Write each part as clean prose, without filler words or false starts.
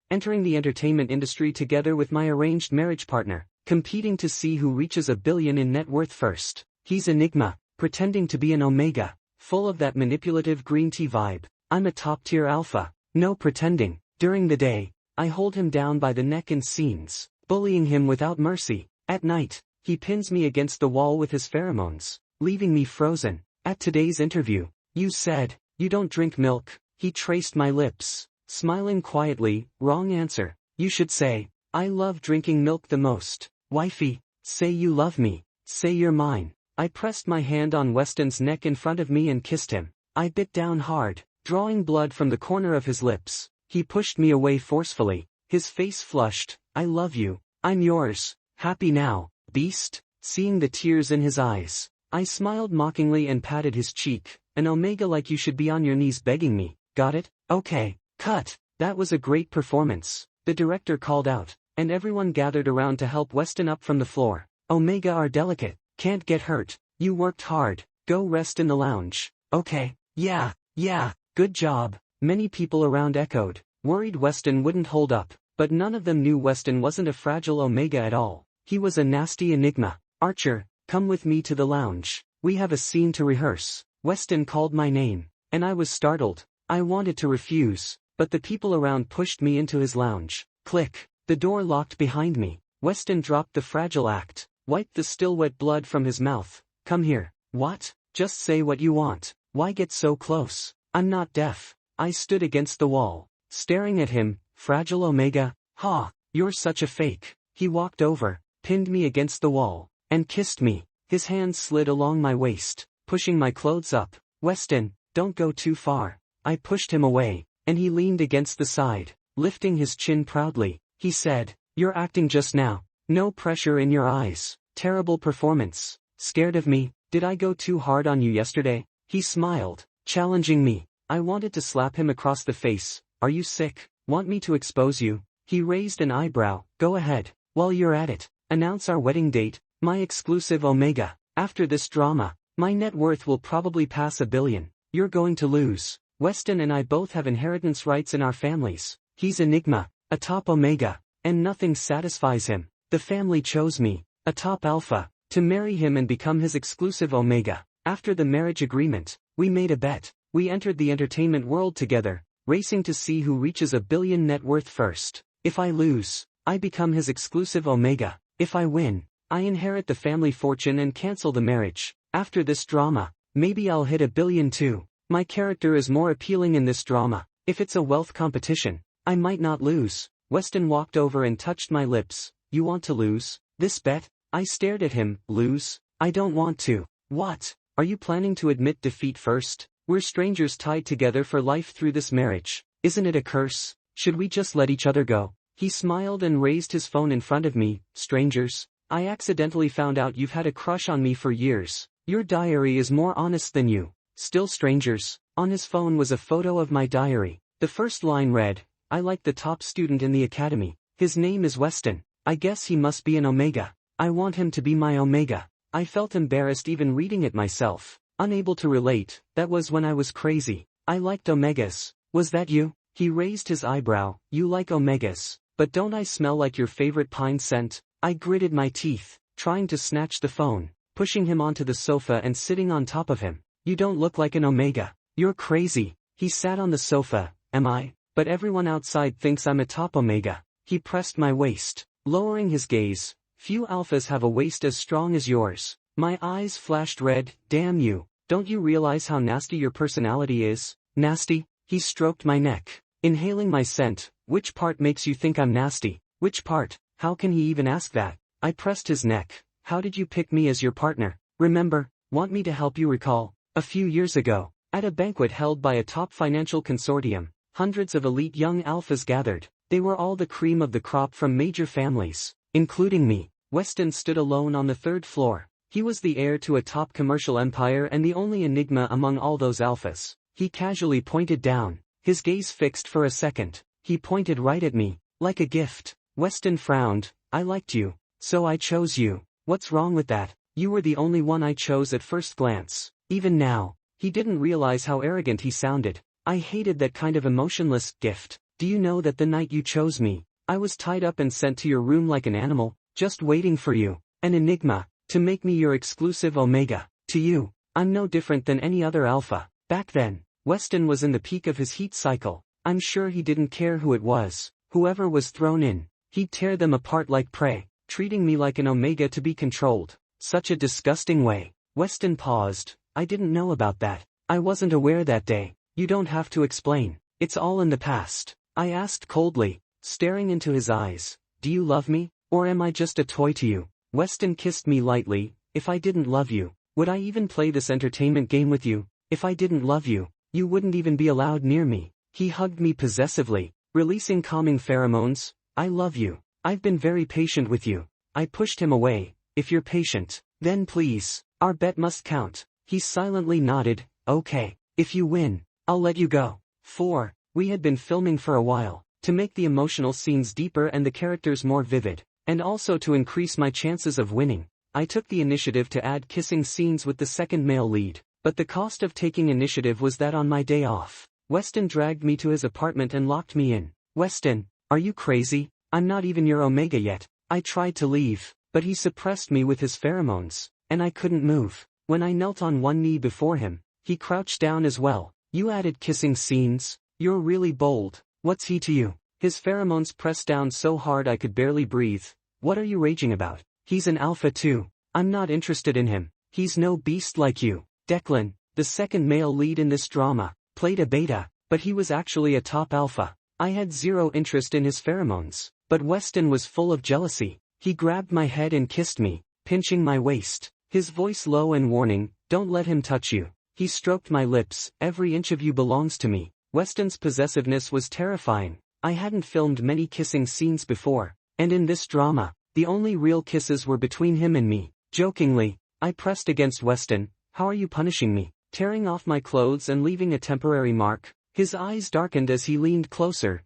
entering the entertainment industry together with my arranged marriage partner, competing to see who reaches $1 billion in net worth first. He's Enigma, pretending to be an Omega, full of that manipulative green tea vibe. I'm a top-tier alpha, no pretending. During the day, I hold him down by the neck in scenes, bullying him without mercy. At night, he pins me against the wall with his pheromones, leaving me frozen. At today's interview, you said, you don't drink milk. He traced my lips, smiling quietly. Wrong answer. You should say, I love drinking milk the most. Wifey, say you love me, say you're mine. I pressed my hand on Weston's neck in front of me and kissed him. I bit down hard, drawing blood from the corner of his lips. He pushed me away forcefully, his face flushed. I love you, I'm yours. Happy now, beast? Seeing the tears in his eyes, I smiled mockingly and patted his cheek. An Omega like you should be on your knees begging me. Got it? Okay, cut. That was a great performance, the director called out, and everyone gathered around to help Weston up from the floor. Omega are delicate, can't get hurt. You worked hard, go rest in the lounge. Okay, yeah, good job. Many people around echoed, worried Weston wouldn't hold up, but none of them knew Weston wasn't a fragile Omega at all. He was a nasty Enigma. Archer, come with me to the lounge. We have a scene to rehearse. Weston called my name, and I was startled. I wanted to refuse, but the people around pushed me into his lounge. Click. The door locked behind me. Weston dropped the fragile act, wiped the still wet blood from his mouth. Come here. What? Just say what you want. Why get so close? I'm not deaf. I stood against the wall, staring at him. Fragile Omega? Ha! You're such a fake. He walked over, pinned me against the wall, and kissed me. His hands slid along my waist, pushing my clothes up. Weston, don't go too far. I pushed him away, and he leaned against the side, lifting his chin proudly. He said, you're acting just now. No pressure in your eyes. Terrible performance. Scared of me? Did I go too hard on you yesterday? He smiled, challenging me. I wanted to slap him across the face. Are you sick? Want me to expose you? He raised an eyebrow. Go ahead. While you're at it, announce our wedding date. My exclusive Omega. After this drama, my net worth will probably pass $1 billion. You're going to lose. Weston and I both have inheritance rights in our families. He's Enigma, a top Omega, and nothing satisfies him. The family chose me, a top alpha, to marry him and become his exclusive Omega. After the marriage agreement, we made a bet. We entered the entertainment world together, racing to see who reaches $1 billion net worth first. If I lose, I become his exclusive Omega. If I win, I inherit the family fortune and cancel the marriage. After this drama, maybe I'll hit $1 billion too. My character is more appealing in this drama. If it's a wealth competition, I might not lose. Weston walked over and touched my lips. You want to lose? This bet? I stared at him. Lose? I don't want to. What? Are you planning to admit defeat first? We're strangers tied together for life through this marriage. Isn't it a curse? Should we just let each other go? He smiled and raised his phone in front of me. Strangers? I accidentally found out you've had a crush on me for years. Your diary is more honest than you. Still strangers. On his phone was a photo of my diary. The first line read, I like the top student in the academy. His name is Weston. I guess he must be an Omega. I want him to be my Omega. I felt embarrassed even reading it myself. Unable to relate. That was when I was crazy. I liked Omegas. Was that you? He raised his eyebrow. You like Omegas. But don't I smell like your favorite pine scent? I gritted my teeth, trying to snatch the phone, pushing him onto the sofa and sitting on top of him. You don't look like an Omega. You're crazy. He sat on the sofa. Am I? But everyone outside thinks I'm a top Omega. He pressed my waist, lowering his gaze. Few alphas have a waist as strong as yours. My eyes flashed red. Damn you. Don't you realize how nasty your personality is? Nasty? He stroked my neck, inhaling my scent. Which part makes you think I'm nasty? Which part? How can he even ask that? I pressed his neck. How did you pick me as your partner? Remember? Want me to help you recall? A few years ago, at a banquet held by a top financial consortium, hundreds of elite young alphas gathered. They were all the cream of the crop from major families, including me. Weston stood alone on the third floor. He was the heir to a top commercial empire and the only Enigma among all those alphas. He casually pointed down, his gaze fixed for a second. He pointed right at me, like a gift. Weston frowned. I liked you, so I chose you. What's wrong with that? You were the only one I chose at first glance. Even now, he didn't realize how arrogant he sounded. I hated that kind of emotionless gift. Do you know that the night you chose me, I was tied up and sent to your room like an animal, just waiting for you, an enigma, to make me your exclusive Omega. To you, I'm no different than any other alpha. Back then, Weston was in the peak of his heat cycle. I'm sure he didn't care who it was. Whoever was thrown in, he'd tear them apart like prey, treating me like an Omega to be controlled. Such a disgusting way. Weston paused. I didn't know about that. I wasn't aware that day. You don't have to explain. It's all in the past. I asked coldly, staring into his eyes. Do you love me, or am I just a toy to you? Weston kissed me lightly. If I didn't love you, would I even play this entertainment game with you? If I didn't love you, you wouldn't even be allowed near me. He hugged me possessively, releasing calming pheromones. I love you. I've been very patient with you. I pushed him away. If you're patient, then please, our bet must count. He silently nodded. Okay. If you win, I'll let you go. 4. We had been filming for a while, to make the emotional scenes deeper and the characters more vivid, and also to increase my chances of winning. I took the initiative to add kissing scenes with the second male lead, but the cost of taking initiative was that on my day off, Weston dragged me to his apartment and locked me in. Weston, are you crazy? I'm not even your Omega yet. I tried to leave, but he suppressed me with his pheromones, and I couldn't move. When I knelt on one knee before him, he crouched down as well. You added kissing scenes? You're really bold. What's he to you? His pheromones pressed down so hard I could barely breathe. What are you raging about? He's an alpha too. I'm not interested in him. He's no beast like you. Declan, the second male lead in this drama, played a beta, but he was actually a top alpha. I had zero interest in his pheromones, but Weston was full of jealousy. He grabbed my head and kissed me, pinching my waist, his voice low and warning. Don't let him touch you. He stroked my lips. Every inch of you belongs to me. Weston's possessiveness was terrifying. I hadn't filmed many kissing scenes before, and in this drama, the only real kisses were between him and me. Jokingly, I pressed against Weston. How are you punishing me? Tearing off my clothes and leaving a temporary mark? His eyes darkened as he leaned closer.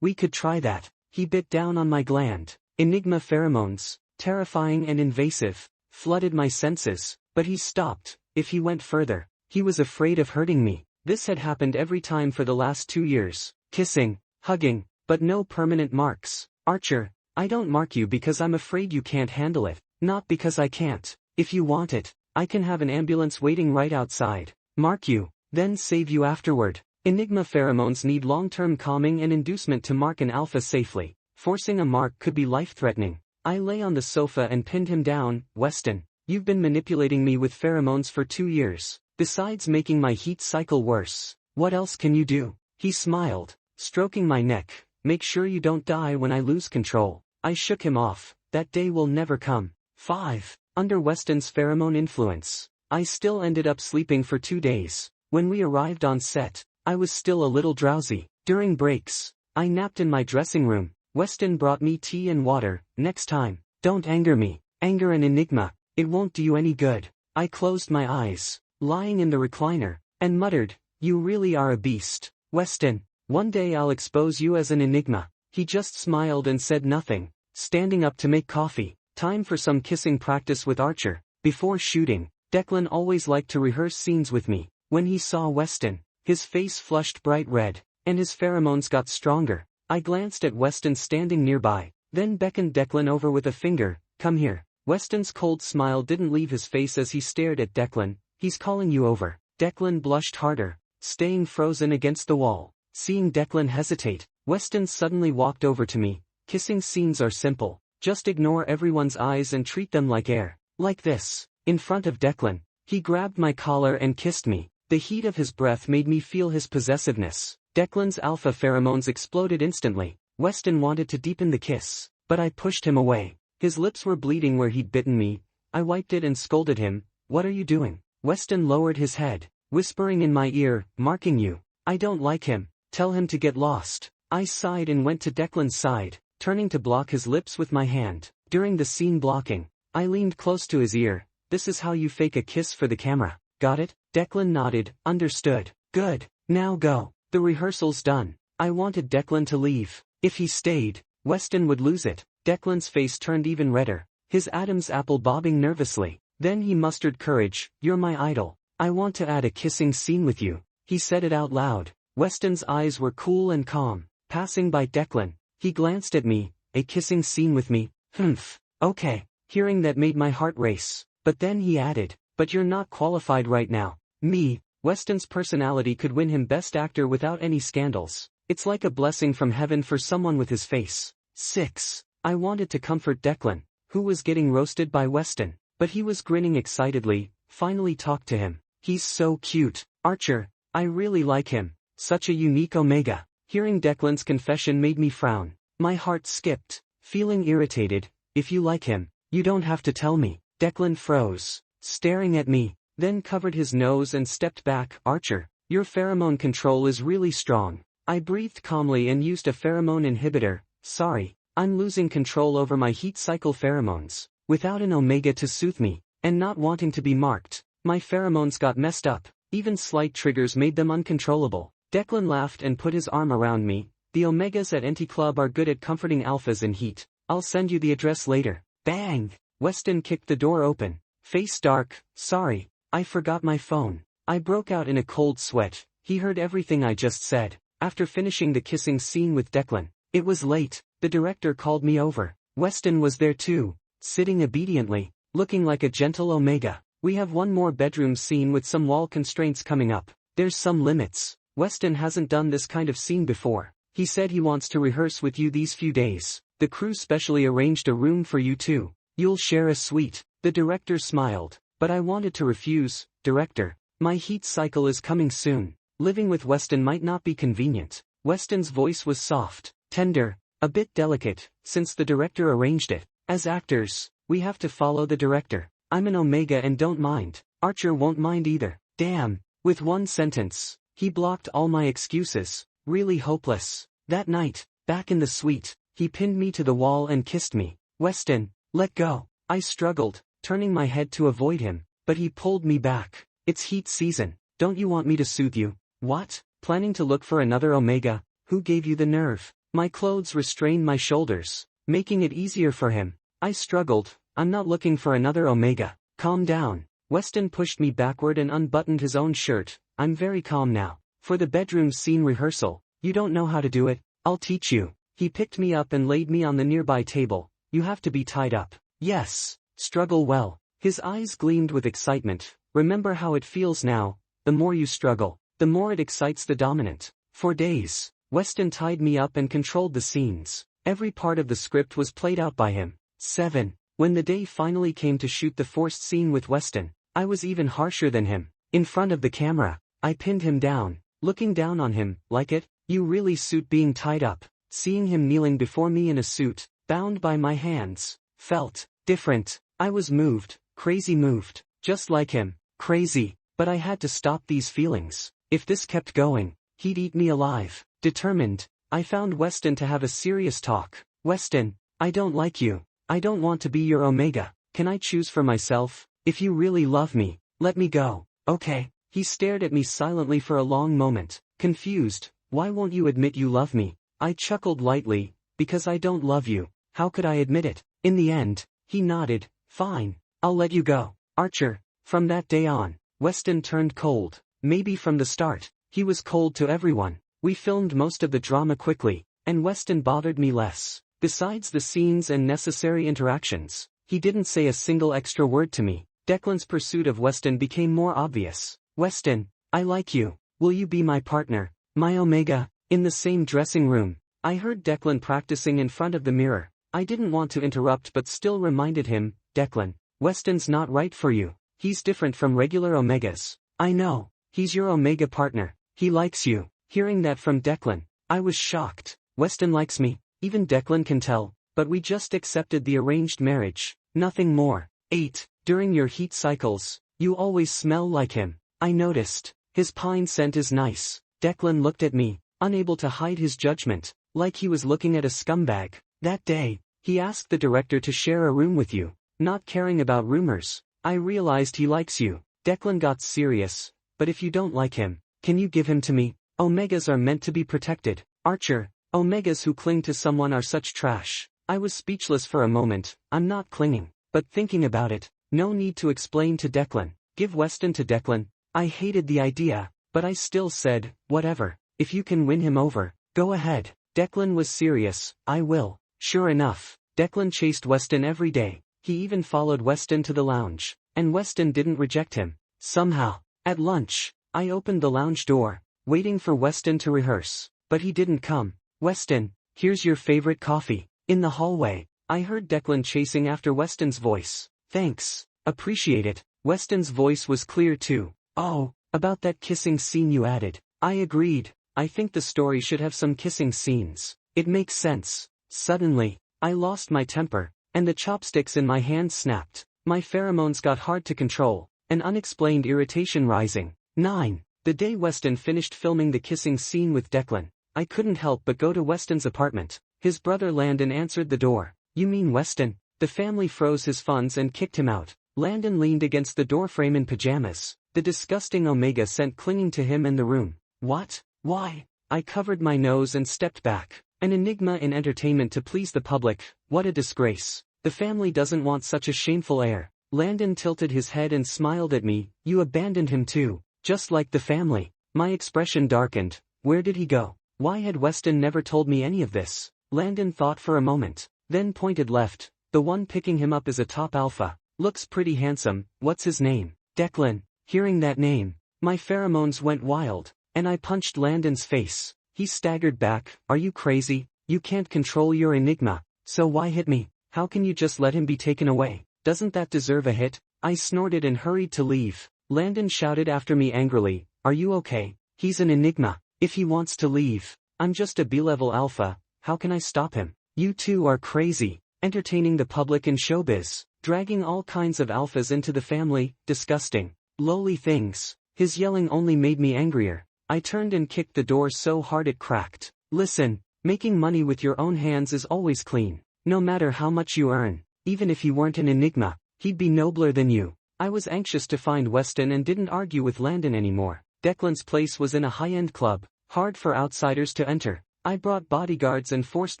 We could try that. He bit down on my gland. Enigma pheromones, terrifying and invasive, flooded my senses, but he stopped. If he went further, he was afraid of hurting me. This had happened every time for the last 2 years. Kissing, hugging, but no permanent marks. Archer, I don't mark you because I'm afraid you can't handle it, not because I can't. If you want it, I can have an ambulance waiting right outside. Mark you, then save you afterward. Enigma pheromones need long-term calming and inducement to mark an alpha safely. Forcing a mark could be life-threatening. I lay on the sofa and pinned him down. Weston, you've been manipulating me with pheromones for 2 years, besides making my heat cycle worse. What else can you do? He smiled, stroking my neck. Make sure you don't die when I lose control. I shook him off. That day will never come. 5. Under Weston's pheromone influence, I still ended up sleeping for 2 days. When we arrived on set, I was still a little drowsy. During breaks, I napped in my dressing room. Weston brought me tea and water. Next time, don't anger me. Anger an enigma. It won't do you any good. I closed my eyes, lying in the recliner, and muttered, you really are a beast. Weston, one day I'll expose you as an enigma. He just smiled and said nothing, standing up to make coffee. Time for some kissing practice with Archer. Before shooting, Declan always liked to rehearse scenes with me. When he saw Weston, his face flushed bright red, and his pheromones got stronger. I glanced at Weston standing nearby, then beckoned Declan over with a finger. Come here. Weston's cold smile didn't leave his face as he stared at Declan. He's calling you over. Declan blushed harder, staying frozen against the wall. Seeing Declan hesitate, Weston suddenly walked over to me. Kissing scenes are simple. Just ignore everyone's eyes and treat them like air. Like this. In front of Declan, he grabbed my collar and kissed me. The heat of his breath made me feel his possessiveness. Declan's alpha pheromones exploded instantly. Weston wanted to deepen the kiss, but I pushed him away. His lips were bleeding where he'd bitten me. I wiped it and scolded him. What are you doing? Weston lowered his head, whispering in my ear, marking you. I don't like him. Tell him to get lost. I sighed and went to Declan's side, turning to block his lips with my hand. During the scene blocking, I leaned close to his ear. This is how you fake a kiss for the camera. Got it? Declan nodded. Understood. Good. Now go. The rehearsal's done. I wanted Declan to leave. If he stayed, Weston would lose it. Declan's face turned even redder, his Adam's apple bobbing nervously. Then he mustered courage. You're my idol. I want to add a kissing scene with you. He said it out loud. Weston's eyes were cool and calm, Passing by Declan, he glanced at me. A kissing scene with me? Humph. Okay. Hearing that made my heart race. But then he added, but you're not qualified right now. Me. Weston's personality could win him Best Actor without any scandals. It's like a blessing from heaven for someone with his face. 6. I wanted to comfort Declan, who was getting roasted by Weston, but he was grinning excitedly. Finally talked to him. He's so cute. Archer, I really like him. Such a unique Omega. Hearing Declan's confession made me frown. My heart skipped, feeling irritated. If you like him, you don't have to tell me. Declan froze, staring at me, then covered his nose and stepped back. Archer, your pheromone control is really strong. I breathed calmly and used a pheromone inhibitor. Sorry, I'm losing control over my heat cycle pheromones. Without an Omega to soothe me, and not wanting to be marked, my pheromones got messed up. Even slight triggers made them uncontrollable. Declan laughed and put his arm around me. The Omegas at NT Club are good at comforting alphas in heat. I'll send you the address later. Bang! Weston kicked the door open. Face dark. Sorry, I forgot my phone. I broke out in a cold sweat. He heard everything I just said. After finishing the kissing scene with Declan, it was late. The director called me over. Weston was there too, sitting obediently, looking like a gentle Omega. We have one more bedroom scene with some wall constraints coming up. There's some limits. Weston hasn't done this kind of scene before. He said he wants to rehearse with you these few days. The crew specially arranged a room for you too. You'll share a suite. The director smiled, but I wanted to refuse. Director, my heat cycle is coming soon. Living with Weston might not be convenient. Weston's voice was soft, tender, a bit delicate, since the director arranged it. As actors, we have to follow the director. I'm an Omega and don't mind. Archer won't mind either. Damn. With one sentence, he blocked all my excuses. Really hopeless. That night, back in the suite, he pinned me to the wall and kissed me. Weston, let go. I struggled, turning my head to avoid him, but he pulled me back. It's heat season. Don't you want me to soothe you? What? Planning to look for another Omega? Who gave you the nerve? My clothes restrained my shoulders, making it easier for him. I struggled. I'm not looking for another Omega. Calm down. Weston pushed me backward and unbuttoned his own shirt. I'm very calm now. For the bedroom scene rehearsal, you don't know how to do it. I'll teach you. He picked me up and laid me on the nearby table. You have to be tied up. Yes. Struggle well. His eyes gleamed with excitement. Remember how it feels now. The more you struggle, the more it excites the dominant. For days, Weston tied me up and controlled the scenes. Every part of the script was played out by him. 7. When the day finally came to shoot the forced scene with Weston, I was even harsher than him. In front of the camera, I pinned him down, looking down on him. Like it? You really suit being tied up. Seeing him kneeling before me in a suit, bound by my hands, felt different. I was moved, crazy moved, just like him, crazy, but I had to stop these feelings. If this kept going, he'd eat me alive. Determined, I found Weston to have a serious talk. Weston, I don't like you. I don't want to be your Omega. Can I choose for myself? If you really love me, let me go. Okay. He stared at me silently for a long moment, confused. Why won't you admit you love me? I chuckled lightly. Because I don't love you. How could I admit it? In the end, he nodded. Fine. I'll let you go. Archer. From that day on, Weston turned cold. Maybe from the start, he was cold to everyone. We filmed most of the drama quickly, and Weston bothered me less. Besides the scenes and necessary interactions, he didn't say a single extra word to me. Declan's pursuit of Weston became more obvious. Weston, I like you. Will you be my partner? My Omega? In the same dressing room, I heard Declan practicing in front of the mirror. I didn't want to interrupt but still reminded him, Declan, Weston's not right for you. He's different from regular Omegas. I know. He's your Omega partner. He likes you. Hearing that from Declan, I was shocked. Weston likes me. Even Declan can tell, but we just accepted the arranged marriage. Nothing more. 8. During your heat cycles, you always smell like him. I noticed. His pine scent is nice. Declan looked at me, unable to hide his judgment, like he was looking at a scumbag. That day, he asked the director to share a room with you. Not caring about rumors, I realized he likes you. Declan got serious. But if you don't like him, can you give him to me? Omegas are meant to be protected. Archer, Omegas who cling to someone are such trash. I was speechless for a moment. I'm not clinging, but thinking about it. No need to explain to Declan. Give Weston to Declan. I hated the idea, but I still said, whatever. If you can win him over, go ahead. Declan was serious. I will. Sure enough, Declan chased Weston every day. He even followed Weston to the lounge, and Weston didn't reject him. Somehow, at lunch, I opened the lounge door, waiting for Weston to rehearse, but he didn't come. Weston, here's your favorite coffee. In the hallway, I heard Declan chasing after Weston's voice. Thanks. Appreciate it. Weston's voice was clear too. Oh, about that kissing scene you added. I agreed. I think the story should have some kissing scenes. It makes sense. Suddenly, I lost my temper, and the chopsticks in my hand snapped. My pheromones got hard to control, an unexplained irritation rising. 9. The day Weston finished filming the kissing scene with Declan, I couldn't help but go to Weston's apartment. His brother Landon answered the door. You mean Weston? The family froze his funds and kicked him out. Landon leaned against the doorframe in pajamas, the disgusting Omega scent clinging to him and the room. What? Why? I covered my nose and stepped back. An enigma in entertainment to please the public. What a disgrace. The family doesn't want such a shameful heir. Landon tilted his head and smiled at me. You abandoned him too, just like the family. My expression darkened. Where did he go? Why had Weston never told me any of this? Landon thought for a moment, then pointed left. The one picking him up is a top alpha. Looks pretty handsome. What's his name? Declan. Hearing that name, my pheromones went wild, and I punched Landon's face. He staggered back. Are you crazy? You can't control your enigma, so why hit me? How can you just let him be taken away? Doesn't that deserve a hit? I snorted and hurried to leave. Landon shouted after me angrily. Are you okay? He's an enigma. If he wants to leave, I'm just a B-level alpha. How can I stop him? You two are crazy, entertaining the public in showbiz, dragging all kinds of alphas into the family. Disgusting. Lowly things. His yelling only made me angrier. I turned and kicked the door so hard it cracked. Listen, making money with your own hands is always clean. No matter how much you earn, even if he weren't an enigma, he'd be nobler than you. I was anxious to find Weston and didn't argue with Landon anymore. Declan's place was in a high-end club, hard for outsiders to enter. I brought bodyguards and forced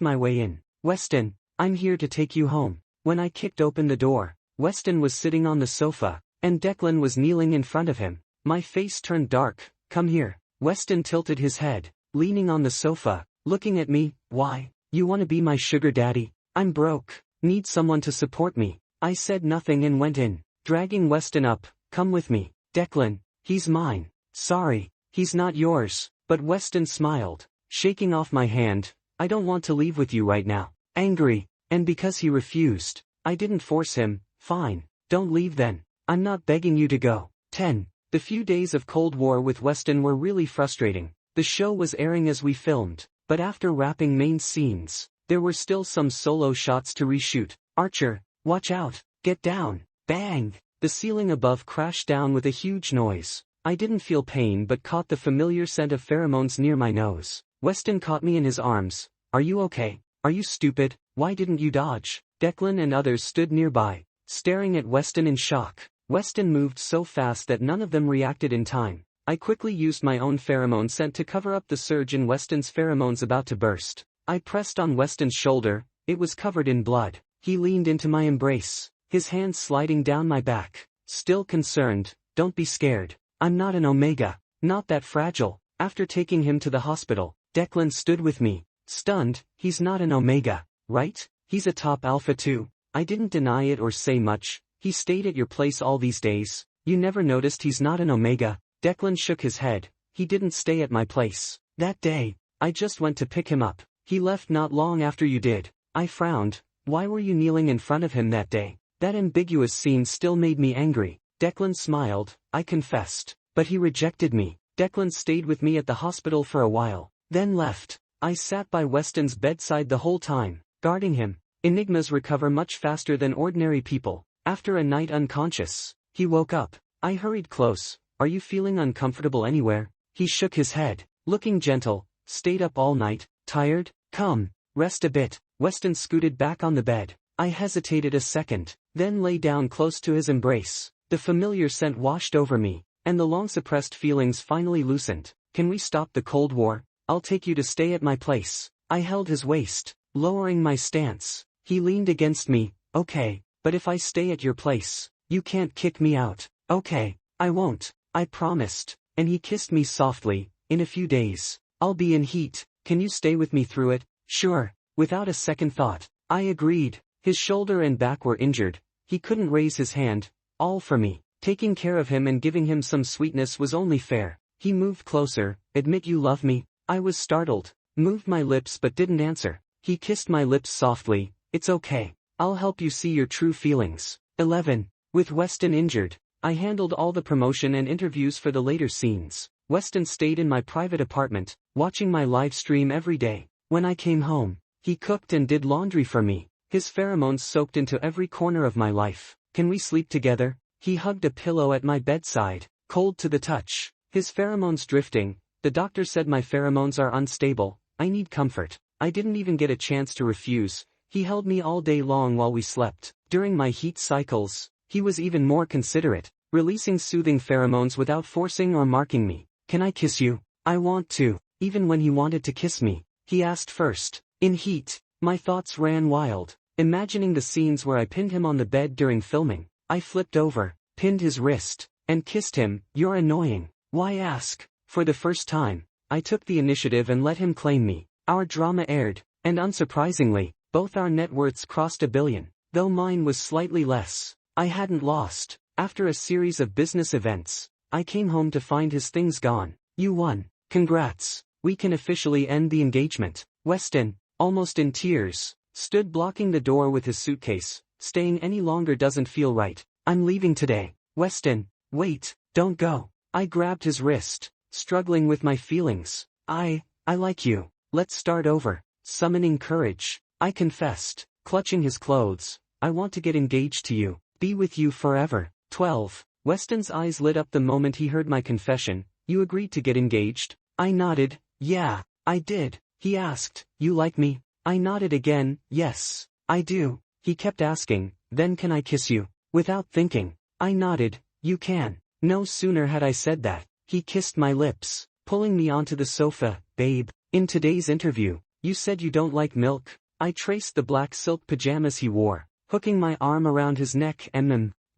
my way in. Weston, I'm here to take you home. When I kicked open the door, Weston was sitting on the sofa, and Declan was kneeling in front of him. My face turned dark. Come here. Weston tilted his head, leaning on the sofa, looking at me. Why? You want to be my sugar daddy? I'm broke. Need someone to support me. I said nothing and went in, dragging Weston up. Come with me. Declan, he's mine. Sorry, he's not yours. But Weston smiled, shaking off my hand. I don't want to leave with you right now. Angry, and because he refused, I didn't force him. Fine, don't leave then. I'm not begging you to go. 10. The few days of Cold War with Weston were really frustrating. The show was airing as we filmed, but after wrapping main scenes, there were still some solo shots to reshoot. Archer, watch out, get down. Bang! The ceiling above crashed down with a huge noise. I didn't feel pain but caught the familiar scent of pheromones near my nose. Weston caught me in his arms. Are you okay? Are you stupid? Why didn't you dodge? Declan and others stood nearby, staring at Weston in shock. Weston moved so fast that none of them reacted in time. I quickly used my own pheromone scent to cover up the surge in Weston's pheromones about to burst. I pressed on Weston's shoulder. It was covered in blood. He leaned into my embrace, his hands sliding down my back. Still concerned. Don't be scared. I'm not an Omega. Not that fragile. After taking him to the hospital, Declan stood with me, stunned. He's not an Omega, right? He's a top alpha too. I didn't deny it or say much. He stayed at your place all these days. You never noticed he's not an Omega? Declan shook his head. He didn't stay at my place. That day, I just went to pick him up. He left not long after you did. I frowned. Why were you kneeling in front of him that day? That ambiguous scene still made me angry. Declan smiled. I confessed. But he rejected me. Declan stayed with me at the hospital for a while, then left. I sat by Weston's bedside the whole time, guarding him. Enigmas recover much faster than ordinary people. After a night unconscious, he woke up. I hurried close. Are you feeling uncomfortable anywhere? He shook his head, looking gentle. Stayed up all night. Tired? Come, rest a bit. Weston scooted back on the bed. I hesitated a second, then lay down close to his embrace. The familiar scent washed over me, and the long-suppressed feelings finally loosened. Can we stop the Cold War? I'll take you to stay at my place. I held his waist, lowering my stance. He leaned against me. Okay, but if I stay at your place, you can't kick me out. Okay, I won't. I promised. And he kissed me softly. In a few days, I'll be in heat. Can you stay with me through it? Sure. Without a second thought, I agreed. His shoulder and back were injured. He couldn't raise his hand. All for me. Taking care of him and giving him some sweetness was only fair. He moved closer. Admit you love me? I was startled. Moved my lips but didn't answer. He kissed my lips softly. It's okay. I'll help you see your true feelings. 11. With Weston injured, I handled all the promotion and interviews for the later scenes. Weston stayed in my private apartment, watching my live stream every day. When I came home, he cooked and did laundry for me. His pheromones soaked into every corner of my life. Can we sleep together? He hugged a pillow at my bedside, cold to the touch. His pheromones drifting. The doctor said my pheromones are unstable. I need comfort. I didn't even get a chance to refuse. He held me all day long while we slept. During my heat cycles, he was even more considerate, releasing soothing pheromones without forcing or marking me. Can I kiss you? I want to. Even when he wanted to kiss me, he asked first. In heat, my thoughts ran wild. Imagining the scenes where I pinned him on the bed during filming, I flipped over, pinned his wrist, and kissed him. You're annoying. Why ask? For the first time, I took the initiative and let him claim me. Our drama aired, and unsurprisingly, both our net worths crossed $1 billion, though mine was slightly less. I hadn't lost. After a series of business events, I came home to find his things gone. You won. Congrats. We can officially end the engagement. Weston, almost in tears, stood blocking the door with his suitcase. Staying any longer doesn't feel right. I'm leaving today. Weston, wait, don't go. I grabbed his wrist, struggling with my feelings. I like you. Let's start over. Summoning courage, I confessed, clutching his clothes. I want to get engaged to you, be with you forever. 12. Weston's eyes lit up the moment he heard my confession. You agreed to get engaged? I nodded. Yeah, I did. He asked, you like me? I nodded again. Yes, I do. He kept asking, then can I kiss you? Without thinking, I nodded. You can. No sooner had I said that, he kissed my lips, pulling me onto the sofa. Babe, in today's interview, you said you don't like milk. I traced the black silk pajamas he wore, hooking my arm around his neck.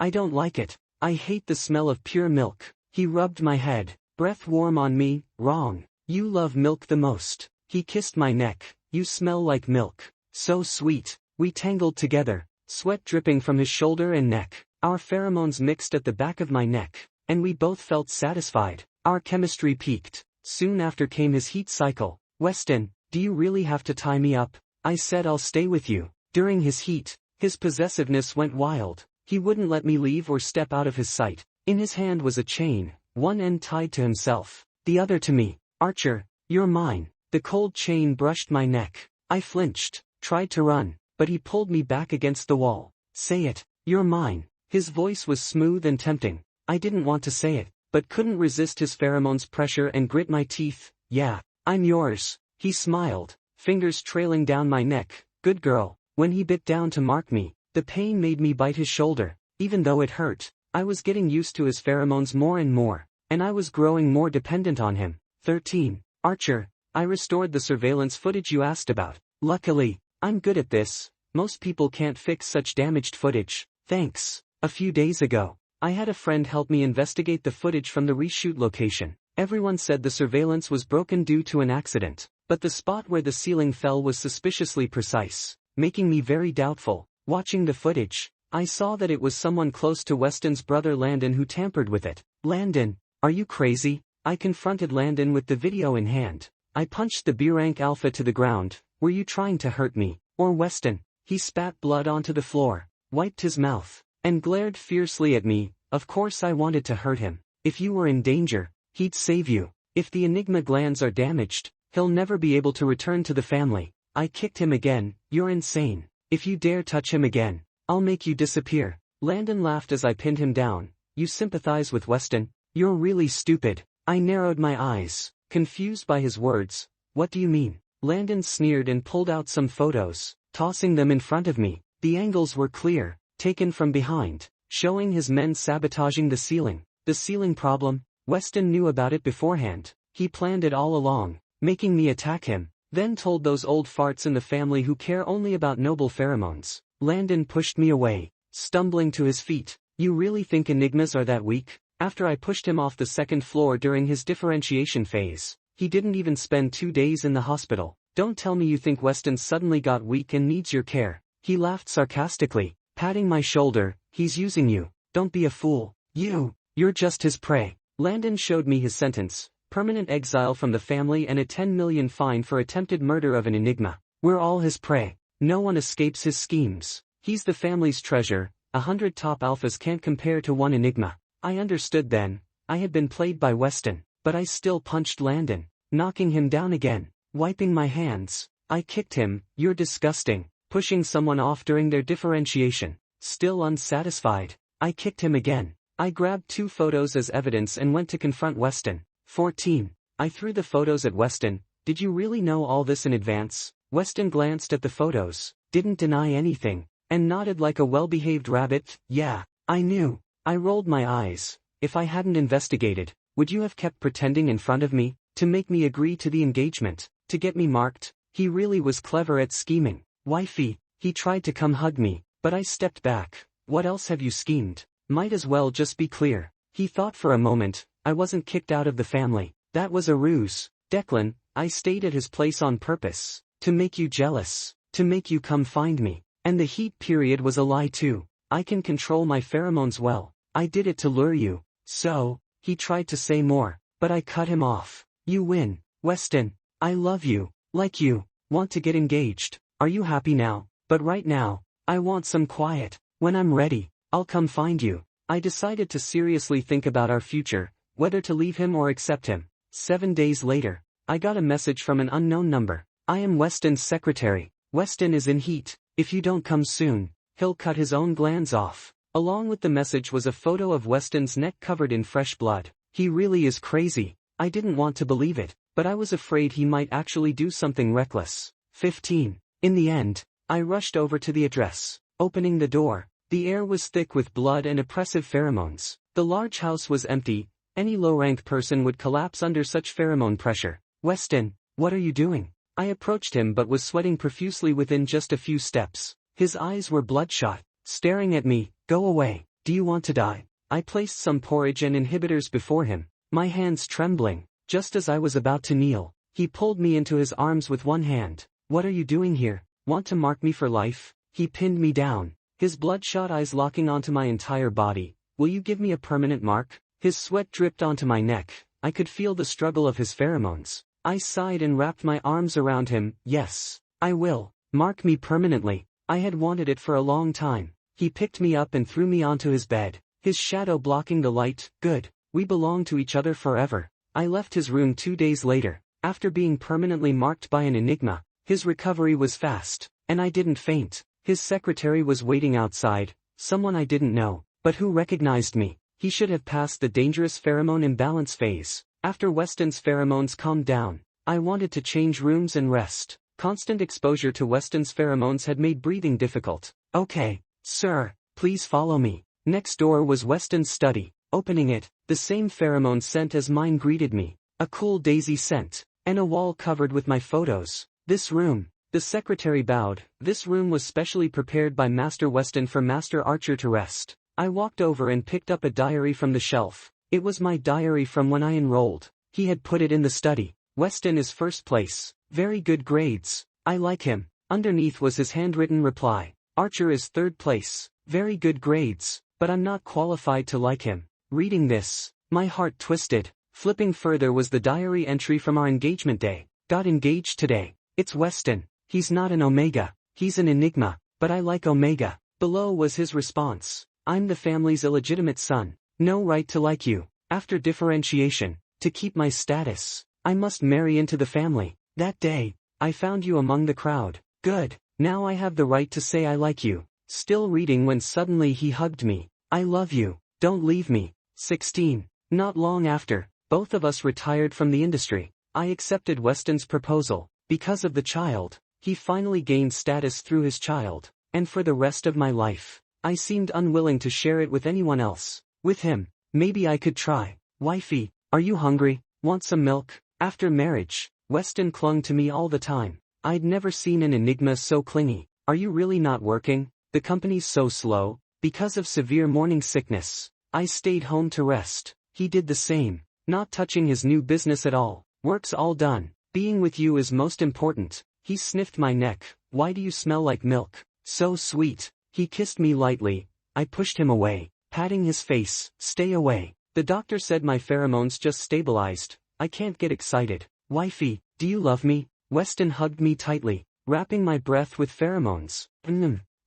I don't like it. I hate the smell of pure milk. He rubbed my head, breath warm on me. Wrong. You love milk the most. He kissed my neck. You smell like milk. So sweet. We tangled together, sweat dripping from his shoulder and neck. Our pheromones mixed at the back of my neck, and we both felt satisfied. Our chemistry peaked. Soon after came his heat cycle. Weston, do you really have to tie me up? I said I'll stay with you. During his heat, his possessiveness went wild. He wouldn't let me leave or step out of his sight. In his hand was a chain, one end tied to himself, the other to me. Archer, you're mine. The cold chain brushed my neck. I flinched, tried to run, but he pulled me back against the wall. Say it, you're mine. His voice was smooth and tempting. I didn't want to say it, but couldn't resist his pheromones' pressure and grit my teeth. Yeah, I'm yours. He smiled, fingers trailing down my neck. Good girl. When he bit down to mark me, the pain made me bite his shoulder. Even though it hurt, I was getting used to his pheromones more and more, and I was growing more dependent on him. 13. Archer, I restored the surveillance footage you asked about. Luckily, I'm good at this. Most people can't fix such damaged footage. Thanks. A few days ago, I had a friend help me investigate the footage from the reshoot location. Everyone said the surveillance was broken due to an accident, but the spot where the ceiling fell was suspiciously precise, making me very doubtful. Watching the footage, I saw that it was someone close to Weston's brother Landon who tampered with it. Landon, are you crazy? I confronted Landon with the video in hand. I punched the B-rank alpha to the ground. Were you trying to hurt me, or Weston? He spat blood onto the floor, wiped his mouth, and glared fiercely at me. Of course I wanted to hurt him. If you were in danger, he'd save you. If the Enigma glands are damaged, he'll never be able to return to the family. I kicked him again. You're insane. If you dare touch him again, I'll make you disappear. Landon laughed as I pinned him down. You sympathize with Weston? You're really stupid. I narrowed my eyes, confused by his words. What do you mean? Landon sneered and pulled out some photos, tossing them in front of me. The angles were clear, taken from behind, showing his men sabotaging the ceiling. The ceiling problem? Weston knew about it beforehand. He planned it all along, making me attack him, then told those old farts in the family who care only about noble pheromones. Landon pushed me away, stumbling to his feet. You really think Enigmas are that weak? After I pushed him off the second floor during his differentiation phase, He didn't even spend 2 days in the hospital. Don't tell me you think Weston suddenly got weak and needs your care. He laughed sarcastically, patting my shoulder. He's using you. Don't be a fool. You're just his prey. Landon showed me his sentence: permanent exile from the family and a 10 million fine for attempted murder of an Enigma. We're all his prey. No one escapes his schemes. He's the family's treasure. 100 top alphas can't compare to one Enigma. I understood then. I had been played by Weston, but I still punched Landon, knocking him down again. Wiping my hands, I kicked him. You're disgusting. Pushing someone off during their differentiation. Still unsatisfied, I kicked him again. I grabbed 2 photos as evidence and went to confront Weston. 14. I threw the photos at Weston. Did you really know all this in advance? Weston glanced at the photos, didn't deny anything, and nodded like a well-behaved rabbit. Yeah, I knew. I rolled my eyes. If I hadn't investigated, would you have kept pretending in front of me, to make me agree to the engagement, to get me marked? He really was clever at scheming. Wifey, he tried to come hug me, but I stepped back. What else have you schemed? Might as well just be clear. He thought for a moment. I wasn't kicked out of the family. That was a ruse. Declan, I stayed at his place on purpose. To make you jealous. To make you come find me. And the heat period was a lie too. I can control my pheromones well. I did it to lure you. So, he tried to say more, but I cut him off. You win, Weston. I love you. Like you. Want to get engaged. Are you happy now? But right now, I want some quiet. When I'm ready, I'll come find you. I decided to seriously think about our future, whether to leave him or accept him. 7 days later, I got a message from an unknown number. I am Weston's secretary. Weston is in heat. If you don't come soon, he'll cut his own glands off. Along with the message was a photo of Weston's neck covered in fresh blood. He really is crazy. I didn't want to believe it, but I was afraid he might actually do something reckless. 15. In the end, I rushed over to the address. Opening the door, the air was thick with blood and oppressive pheromones. The large house was empty. Any low-rank person would collapse under such pheromone pressure. Weston, what are you doing? I approached him but was sweating profusely within just a few steps. His eyes were bloodshot, staring at me. Go away. Do you want to die? I placed some porridge and inhibitors before him, my hands trembling. Just as I was about to kneel, he pulled me into his arms with one hand. What are you doing here? Want to mark me for life? He pinned me down, his bloodshot eyes locking onto my entire body. Will you give me a permanent mark? His sweat dripped onto my neck. I could feel the struggle of his pheromones. I sighed and wrapped my arms around him. Yes, I will. Mark me permanently. I had wanted it for a long time. He picked me up and threw me onto his bed, his shadow blocking the light. Good. We belong to each other forever. I left his room 2 days later. After being permanently marked by an Enigma, his recovery was fast, and I didn't faint. His secretary was waiting outside, someone I didn't know, but who recognized me. He should have passed the dangerous pheromone imbalance phase. After Weston's pheromones calmed down, I wanted to change rooms and rest. Constant exposure to Weston's pheromones had made breathing difficult. Okay, sir, please follow me. Next door was Weston's study. Opening it, the same pheromone scent as mine greeted me. A cool daisy scent, and a wall covered with my photos. This room, the secretary bowed. This room was specially prepared by Master Weston for Master Archer to rest. I walked over and picked up a diary from the shelf. It was my diary from when I enrolled. He had put it in the study. Weston is first place. Very good grades. I like him. Underneath was his handwritten reply. Archer is third place. Very good grades, but I'm not qualified to like him. Reading this, my heart twisted. Flipping further was the diary entry from our engagement day. Got engaged today. It's Weston. He's not an Omega. He's an Enigma, but I like Omega. Below was his response. I'm the family's illegitimate son. No right to like you. After differentiation, to keep my status, I must marry into the family. That day, I found you among the crowd. Good. Now I have the right to say I like you. Still reading when suddenly he hugged me. I love you. Don't leave me. 16. Not long after, both of us retired from the industry. I accepted Weston's proposal. Because of the child, he finally gained status through his child. And for the rest of my life, I seemed unwilling to share it with anyone else. With him, maybe I could try. Wifey, are you hungry? Want some milk? After marriage, Weston clung to me all the time. I'd never seen an Enigma so clingy. Are you really not working? The company's so slow. Because of severe morning sickness, I stayed home to rest. He did the same, not touching his new business at all. Work's all done. Being with you is most important. He sniffed my neck. Why do you smell like milk? So sweet. He kissed me lightly. I pushed him away, patting his face. Stay away. The doctor said my pheromones just stabilized. I can't get excited. Wifey, do you love me? Weston hugged me tightly, wrapping my breath with pheromones.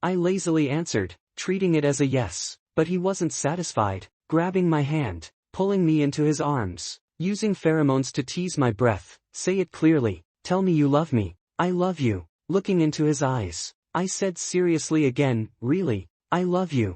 I lazily answered, treating it as a yes. But he wasn't satisfied, grabbing my hand, pulling me into his arms, using pheromones to tease my breath. Say it clearly. Tell me you love me. I love you. Looking into his eyes, I said seriously again, really, I love you.